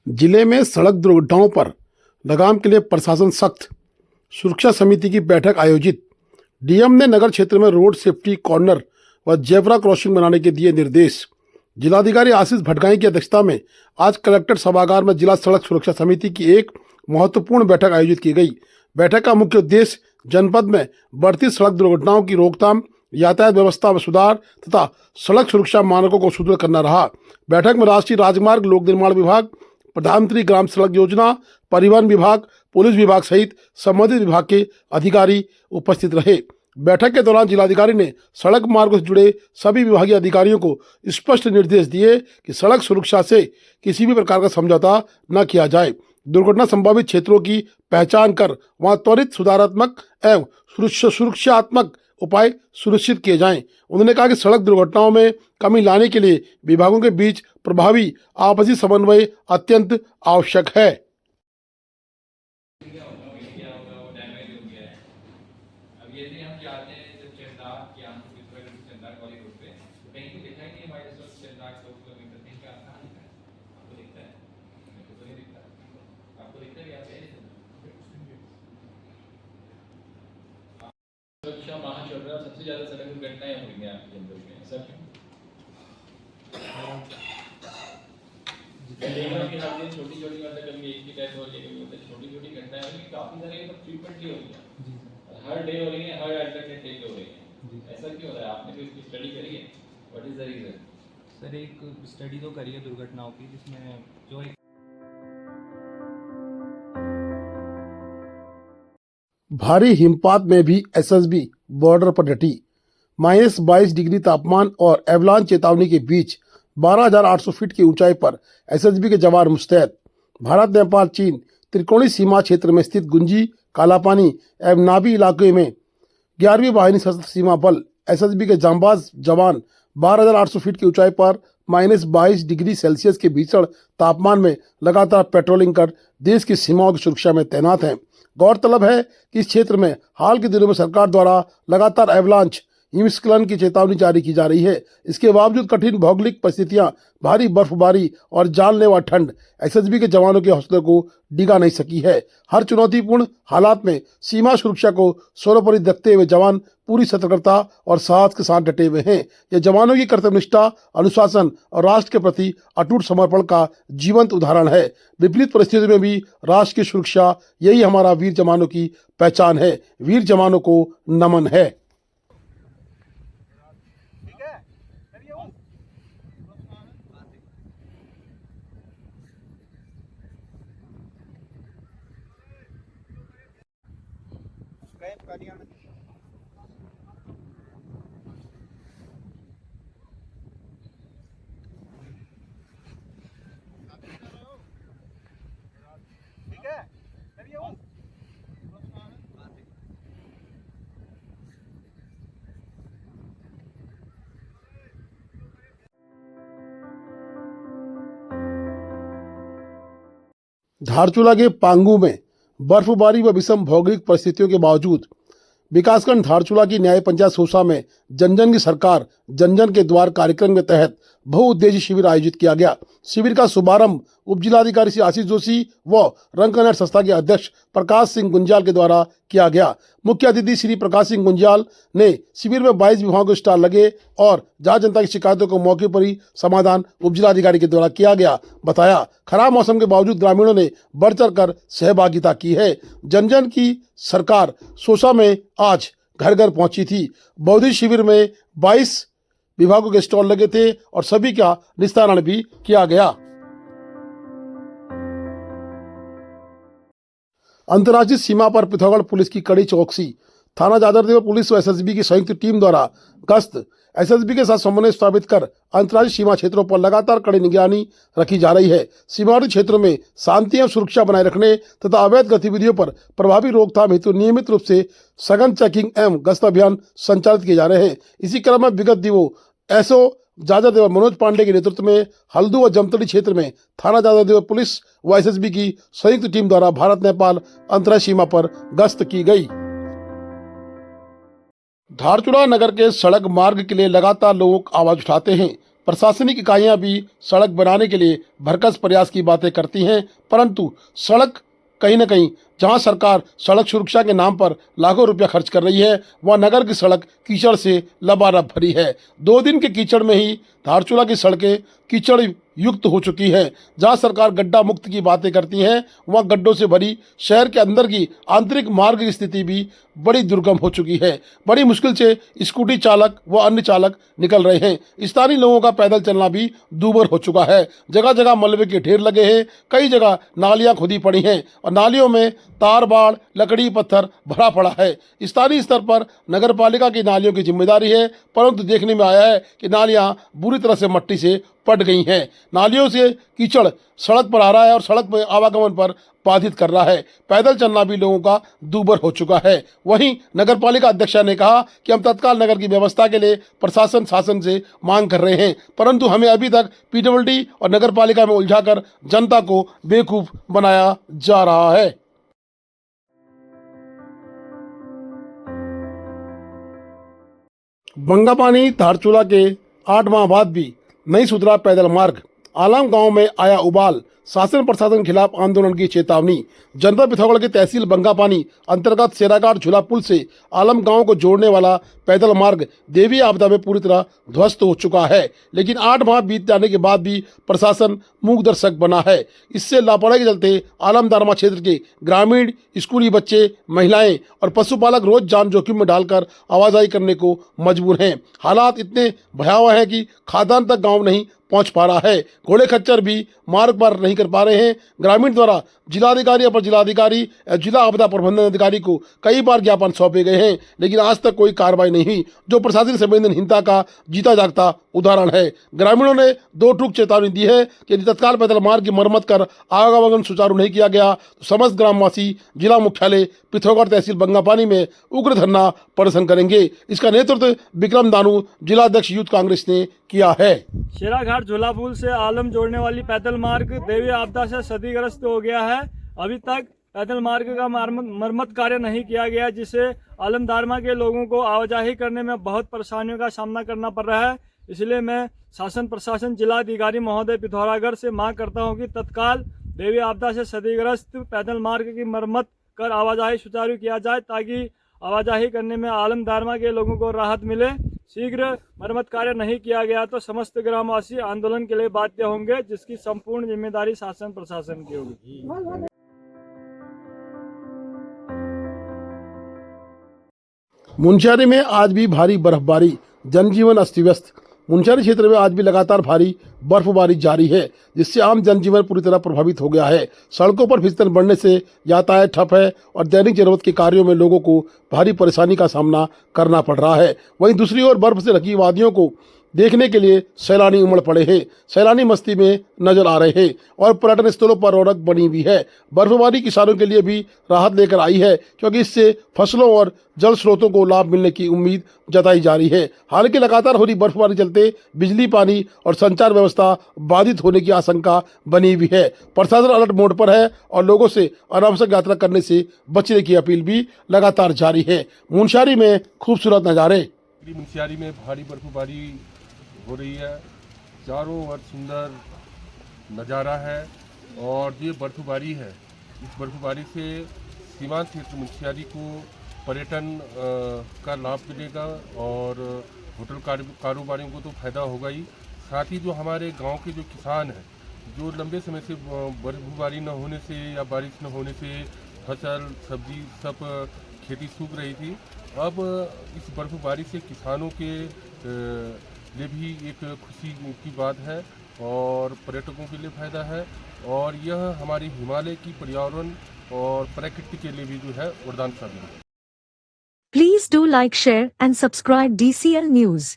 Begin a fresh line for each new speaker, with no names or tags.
जिले में सड़क दुर्घटनाओं पर लगाम के लिए प्रशासन सख्त। सुरक्षा समिति की बैठक आयोजित। डीएम ने नगर क्षेत्र में रोड सेफ्टी कॉर्नर व जेब्रा क्रॉसिंग बनाने के दिए निर्देश। जिलाधिकारी आशीष भटगाई की अध्यक्षता में आज कलेक्टर सभागार में जिला सड़क सुरक्षा समिति की एक महत्वपूर्ण बैठक आयोजित की गई। बैठक का मुख्य उद्देश्य जनपद में बढ़ती सड़क दुर्घटनाओं की रोकथाम, यातायात व्यवस्था में सुधार तथा सड़क सुरक्षा मानकों को सुदृढ़ करना रहा। बैठक में राष्ट्रीय राजमार्ग, लोक निर्माण विभाग, प्रधानमंत्री ग्राम सड़क योजना, परिवहन विभाग, पुलिस विभाग सहित संबंधित विभाग के अधिकारी उपस्थित रहे। बैठक के दौरान जिलाधिकारी ने सड़क मार्गों से जुड़े सभी विभागीय अधिकारियों को स्पष्ट निर्देश दिए कि सड़क सुरक्षा से किसी भी प्रकार का समझौता न किया जाए। दुर्घटना संभावित क्षेत्रों की पहचान कर वहां त्वरित सुधारात्मक एवं सुरक्षात्मक उपाय सुनिश्चित किए जाएं। उन्होंने कहा कि सड़क दुर्घटनाओं में कमी लाने के लिए विभागों के बीच प्रभावी आपसी समन्वय अत्यंत आवश्यक है।
सुरक्षा माह चल रहा है, सबसे ज्यादा सड़क दुर्घटनाएं हुई हैं आपके अंदर में, ऐसा क्यों? छोटी छोटी मतलब कभी एक की डेथ हो रही है, कभी छोटी छोटी घटनाएं हो रही है, काफी सारी मतलब फ्रीक्वेंटली हो रही है, हर डे हो रही है, हर अल्टरनेट डे हो रही है, ऐसा क्यों हो रहा है? आपने कोई इसकी स्टडी करी है? What is the reason?
Sir, एक स्टडी तो करी है दुर्घटनाओं की, जिसमें जो एक
भारी हिमपात में भी एसएसबी बॉर्डर पर डटी। -22 डिग्री तापमान और एवलांच चेतावनी के बीच 12,800 फीट की ऊंचाई पर एसएसबी के जवान मुस्तैद। भारत, नेपाल, चीन त्रिकोणीय सीमा क्षेत्र में स्थित गुंजी, कालापानी एवं नाबी इलाके में 11वीं वाहिनी सशस्त्र सीमा बल एसएसबी के जांबाज जवान 12,800 फीट की ऊंचाई पर -22 डिग्री सेल्सियस के भीषण तापमान में लगातार पेट्रोलिंग कर देश की सीमाओं की सुरक्षा में तैनात हैं। गौरतलब है कि इस क्षेत्र में हाल के दिनों में सरकार द्वारा लगातार एवलांच हिमस्खलन की चेतावनी जारी की जा रही है। इसके बावजूद कठिन भौगोलिक परिस्थितियां, भारी बर्फबारी और जानलेवा ठंड एसएसबी के जवानों के हौसले को डिगा नहीं सकी है। हर चुनौतीपूर्ण हालात में सीमा सुरक्षा को सर्वोपरि रखते हुए जवान पूरी सतर्कता और साहस के साथ डटे हुए हैं। यह जवानों की कर्तव्यनिष्ठा, अनुशासन और राष्ट्र के प्रति अटूट समर्पण का जीवंत उदाहरण है। विपरीत परिस्थितियों में भी राष्ट्र की सुरक्षा, यही हमारा वीर जवानों की पहचान है। वीर जवानों को नमन है। धारचूला के पांगू में बर्फबारी व विषम भौगोलिक परिस्थितियों के बावजूद विकासखंड धारचूला की न्याय पंचायत सोसा में जन जन की सरकार, जन जन के द्वार कार्यक्रम के तहत बहुउद्देशीय शिविर आयोजित किया गया। शिविर का शुभारंभ उप जिलाधिकारी श्री आशीष जोशी व रंग कन्नड़ संस्था के अध्यक्ष प्रकाश सिंह गुंजाल के द्वारा किया गया। मुख्य अतिथि श्री प्रकाश सिंह गुंजाल ने शिविर में 22 विभागों के स्टॉल लगे और जहां जनता की शिकायतों को मौके पर ही समाधान उप जिलाधिकारी के द्वारा किया गया। बताया, खराब मौसम के बावजूद ग्रामीणों ने बढ़ चढ़ कर सहभागिता की है। जन जन की सरकार सोसा में आज घर घर पहुंची थी। बौद्धिक शिविर में 22 विभागों के स्टॉल लगे थे और सभी का निस्तारण भी किया गया। अंतर्राज्यीय सीमा पर पिथौरागढ़ पुलिस की कड़ी चौकसी। थाना जादरदेव पुलिस व एसएसबी की संयुक्त टीम द्वारा गश्त, एसएसबी के साथ समन्वय स्थापित कर अंतर्राज्यीय सीमा क्षेत्रों पर लगातार कड़ी निगरानी रखी जा रही है। सीमावर्ती क्षेत्रों में शांति एवं सुरक्षा बनाए रखने तथा अवैध गतिविधियों पर प्रभावी रोकथाम हेतु नियमित रूप से सघन चेकिंग एवं गश्त अभियान संचालित किए जा रहे हैं। इसी क्रम में विगत दिनों एसओ जादरदेव मनोज पांडे के नेतृत्व में हल्दू व जमतड़ी क्षेत्र में थाना जादरदेव पुलिस व एसएसबी की संयुक्त टीम द्वारा भारत नेपाल अंतर्राज्यीय सीमा पर गश्त की गई। धारचूला नगर के सड़क मार्ग के लिए लगातार लोग आवाज उठाते हैं। प्रशासनिक इकाइयां भी सड़क बनाने के लिए भरकस प्रयास की बातें करती हैं, परंतु सड़क कहीं न कहीं जहां सरकार सड़क सुरक्षा के नाम पर लाखों रुपया खर्च कर रही है, वह नगर की सड़क कीचड़ से लबालब भरी है। 2 दिन के कीचड़ में ही धारचूला की सड़कें कीचड़ युक्त हो चुकी हैं। जहां सरकार गड्ढा मुक्त की बातें करती है, वहां गड्ढों से भरी शहर के अंदर की आंतरिक मार्ग की स्थिति भी बड़ी दुर्गम हो चुकी है। बड़ी मुश्किल से स्कूटी चालक व अन्य चालक निकल रहे हैं। स्थानीय लोगों का पैदल चलना भी दूभर हो चुका है। जगह जगह मलबे के ढेर लगे हैं। कई जगह नालियां खुदी पड़ी हैं और नालियों में तार बाड़, लकड़ी, पत्थर भरा पड़ा है। स्थानीय स्तर पर नगर पालिका की नालियों की जिम्मेदारी है, परंतु देखने में आया है कि नालियां बुरी तरह से मट्टी से पट गई हैं। नालियों से कीचड़ सड़क पर आ रहा है और सड़क पर आवागमन पर बाधित कर रहा है। पैदल चलना भी लोगों का दूभर हो चुका है। वहीं नगर पालिका अध्यक्षा ने कहा कि हम तत्काल नगर की व्यवस्था के लिए प्रशासन शासन से मांग कर रहे हैं, परंतु हमें अभी तक पीडब्ल्यूडी और नगर पालिका में उलझाकर जनता को बेवकूफ बनाया जा रहा है। बंगापानी धारचूला के 8 माह बाद भी नहीं सुधरा पैदल मार्ग। आलम गांव में आया उबाल। शासन प्रशासन के खिलाफ आंदोलन की चेतावनी। जनपद पिथौरागढ़ के तहसील बंगापानी अंतर्गत सेराघाट झूला पुल से आलम गांव को जोड़ने वाला पैदल मार्ग देवी आपदा में पूरी तरह ध्वस्त हो चुका है, लेकिन 8 माह बीत जाने के बाद भी प्रशासन मूक दर्शक बना है। इससे लापरवाही के चलते आलम दारमा क्षेत्र के ग्रामीण, स्कूली बच्चे, महिलाएं और पशुपालक रोज जान जोखिम में डालकर आवाजाही करने को मजबूर हैं। हालात इतने भयावह हैं कि खाद्यान्न तक गाँव नहीं पहुंच पा रहा है। घोड़े खच्चर भी मार्ग पार नहीं कर पा रहे हैं। ग्रामीण द्वारा जिलाधिकारी, अपर जिलाधिकारी और जिला आपदा प्रबंधन अधिकारी को कई बार ज्ञापन सौंपे गए हैं, लेकिन आज तक कोई कार्रवाई नहीं हुई, जो प्रशासनिक संवेदनहीनता का जीता जागता उदाहरण है। ग्रामीणों ने 2 टूक चेतावनी दी है कि यदि तत्काल पैदल मार्ग की मरम्मत कर आवागमन सुचारू नहीं किया गया तो समस्त ग्रामवासी जिला मुख्यालय पिथौरागढ़ तहसील बंगापानी में उग्र धरना प्रदर्शन करेंगे। इसका नेतृत्व विक्रम दानू जिला अध्यक्ष यूथ कांग्रेस ने किया है।
शेराघाट झूला पुल से आलम जोड़ने वाली पैदल मार्ग देवी आपदा से क्षतिग्रस्त हो गया है। अभी तक पैदल मार्ग का मरम्मत कार्य नहीं किया गया, जिससे आलम दारमा के लोगों को आवाजाही करने में बहुत परेशानियों का सामना करना पड़ रहा है। इसलिए मैं शासन प्रशासन जिलाधिकारी महोदय पिथौरागढ़ से मांग करता हूं कि तत्काल देवी आपदा से क्षतिग्रस्त पैदल मार्ग की मरम्मत कर आवाजाही सुचारू किया जाए, ताकि आवाजाही करने में आलम दारमा के लोगों को राहत मिले। शीघ्र मरम्मत कार्य नहीं किया गया तो समस्त ग्रामवासी आंदोलन के लिए बाध्य होंगे, जिसकी संपूर्ण जिम्मेदारी शासन प्रशासन की होगी।
मुनस्यारी में आज भी भारी बर्फबारी, जनजीवन अस्त व्यस्त। मुनस्यारी क्षेत्र में आज भी लगातार भारी बर्फबारी जारी है, जिससे आम जनजीवन पूरी तरह प्रभावित हो गया है। सड़कों पर फिसलन बढ़ने से यातायात ठप है और दैनिक जरूरत के कार्यों में लोगों को भारी परेशानी का सामना करना पड़ रहा है। वहीं दूसरी ओर बर्फ से ढकी वादियों को देखने के लिए सैलानी उमड़ पड़े हैं। सैलानी मस्ती में नजर आ रहे हैं और पर्यटन स्थलों पर रौनक बनी हुई है। बर्फबारी किसानों के लिए भी राहत लेकर आई है, क्योंकि इससे फसलों और जल स्रोतों को लाभ मिलने की उम्मीद जताई जा रही है। हालांकि लगातार हो रही बर्फबारी चलते बिजली, पानी और संचार व्यवस्था बाधित होने की आशंका बनी हुई है। प्रशासन अलर्ट मोड पर है और लोगों से अनावश्यक यात्रा करने से बचने की अपील भी लगातार जारी है। मुनस्यारी में खूबसूरत नज़ारे।
मुनस्यारी में भारी बर्फबारी हो रही है। चारों ओर सुंदर नज़ारा है और ये बर्फबारी है, इस बर्फबारी से सीमांत क्षेत्र मुनस्यारी को पर्यटन का लाभ मिलेगा और होटल कारोबारियों को तो फायदा होगा ही, साथ ही जो हमारे गांव के जो किसान हैं, जो लंबे समय से बर्फबारी न होने से या बारिश न होने से फसल सब्जी सब खेती सूख रही थी, अब इस बर्फबारी से किसानों के लिए भी एक खुशी की बात है और पर्यटकों के लिए फ़ायदा है और यह हमारी हिमालय की पर्यावरण और प्रकृति के लिए भी जो है वरदान साबित है।
Please do like, share and subscribe DCL News.